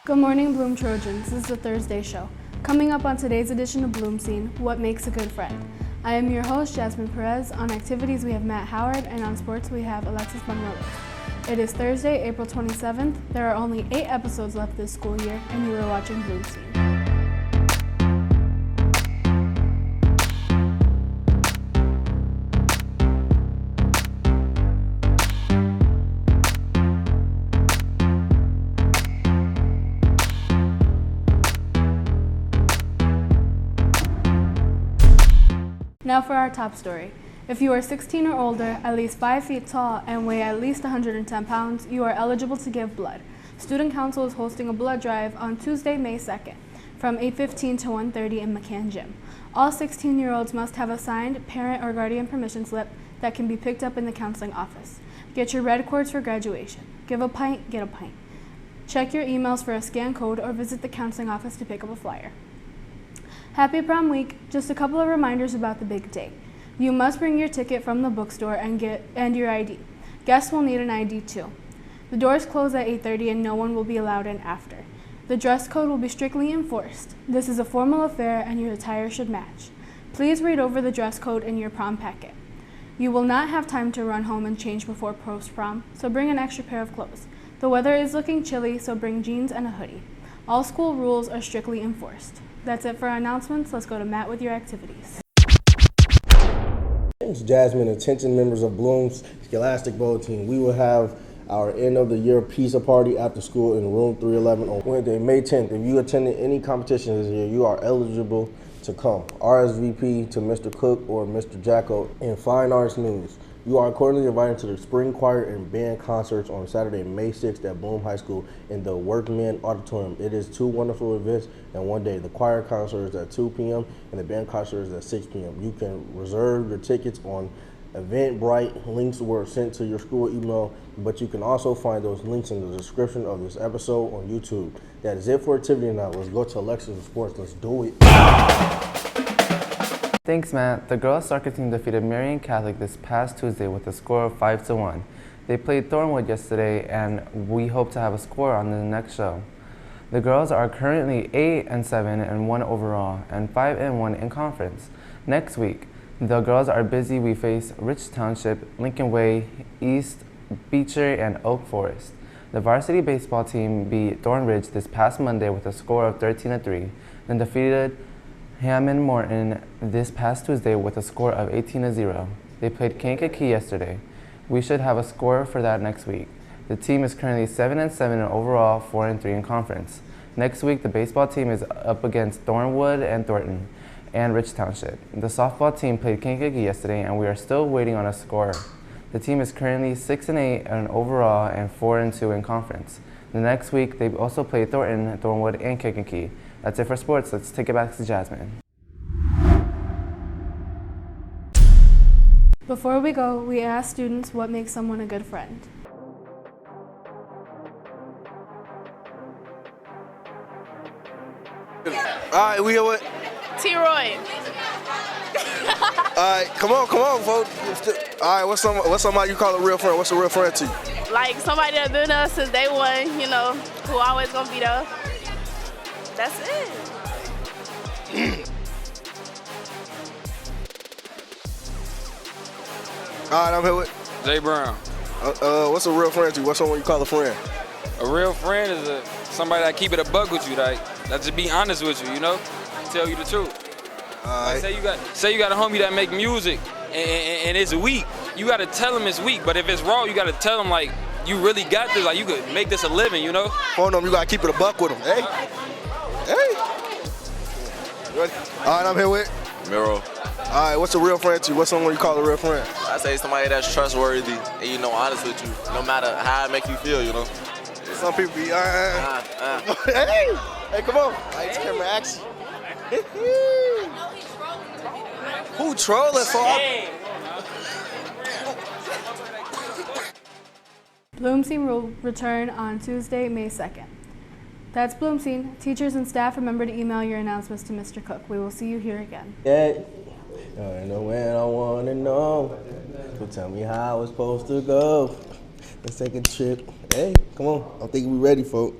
Good morning, Bloom Trojans. This is the Thursday show. Coming up on today's edition of BloomScene, What Makes a Good Friend? I am your host, Jasmine Perez. On activities, we have Matt Howard, and on sports, we have Alexis Monroe. It is Thursday, April 27th. There are only 8 episodes left this school year, and you are watching BloomScene. Now for our top story. If you are 16 or older, at least 5 feet tall, and weigh at least 110 pounds, you are eligible to give blood. Student Council is hosting a blood drive on Tuesday, May 2nd, from 8:15 to 1:30 in McCann Gym. All 16-year-olds must have a signed parent or guardian permission slip that can be picked up in the counseling office. Get your red cords for graduation. Give a pint, get a pint. Check your emails for a scan code or visit the counseling office to pick up a flyer. Happy prom week! Just a couple of reminders about the big day. You must bring your ticket from the bookstore and your ID. Guests will need an ID too. The doors close at 8:30 and no one will be allowed in after. The dress code will be strictly enforced. This is a formal affair and your attire should match. Please read over the dress code in your prom packet. You will not have time to run home and change before post-prom, so bring an extra pair of clothes. The weather is looking chilly, so bring jeans and a hoodie. All school rules are strictly enforced. That's it for our announcements. Let's go to Matt with your activities. Thanks, Jasmine. Attention members of Bloom's Scholastic Bulletin. We will have our end of the year pizza party after school in room 311 on Wednesday, May 10th. If you attended any competition this year, you are eligible to come. RSVP to Mr. Cook or Mr. Jacko. In Fine Arts News, you are accordingly invited to the Spring Choir and Band concerts on Saturday, May 6th at Bloom High School in the Workman Auditorium. It is 2 wonderful events in one day. The choir concert is at 2 p.m. and the band concert is at 6 p.m. You can reserve your tickets on Eventbrite. Links were sent to your school email, but you can also find those links in the description of this episode on YouTube. That is it for activity now. Let's go to Alexis Sports. Let's do it. Thanks, Matt. The girls' soccer team defeated Marian Catholic this past Tuesday with a score of 5-1. They played Thornwood yesterday, and we hope to have a score on the next show. The girls are currently 8-7 and 1 overall, and 5-1 in conference. Next week, the girls are busy. We face Rich Township, Lincoln Way, East, Beecher, and Oak Forest. The varsity baseball team beat Thornridge this past Monday with a score of 13-3, then defeated Hammond Morton this past Tuesday with a score of 18-0. They played Kankakee yesterday. We should have a score for that next week. The team is currently 7-7 and overall, 4-3 in conference. Next week, the baseball team is up against Thornwood and Thornton and Rich Township. The softball team played Kankakee yesterday, and we are still waiting on a score. The team is currently 6-8 and overall and 4-2 in conference. The next week, they also play Thornton, Thornwood, and Kankakee. That's it for sports. Let's take it back to Jasmine. Before we go, we ask students what makes someone a good friend. All right, we here with T-Roy. All right, come on, folks. All right, what's somebody you call a real friend? What's a real friend to you? Like somebody that's been there since day one, you know, who always gonna be there. That's it. All right, I'm here with Jay Brown. what's a real friend to you? What's someone you call a friend? A real friend is somebody that keep it a buck with you, like that just be honest with you, you know, tell you the truth. All right. Like say you got a homie that make music and it's weak. You gotta tell him it's weak, but if it's raw, you gotta tell him like you really got this, like you could make this a living, you know. Phone them, you gotta keep it a buck with them. Hey. Ready? All right, I'm here with Miro. All right, what's a real friend to you? What's someone you call a real friend? I say somebody that's trustworthy and, you know, honest with you, no matter how it make you feel, you know. Some people be, hey, come on. Lights, camera, action. Who trolling for? BloomScene will return on Tuesday, May 2nd. That's BloomScene. Teachers and staff, remember to email your announcements to Mr. Cook. We will see you here again. Yeah. I know when I want to know. So tell me how it's supposed to go. Let's take a trip. Hey, come on. I think we're ready, folks.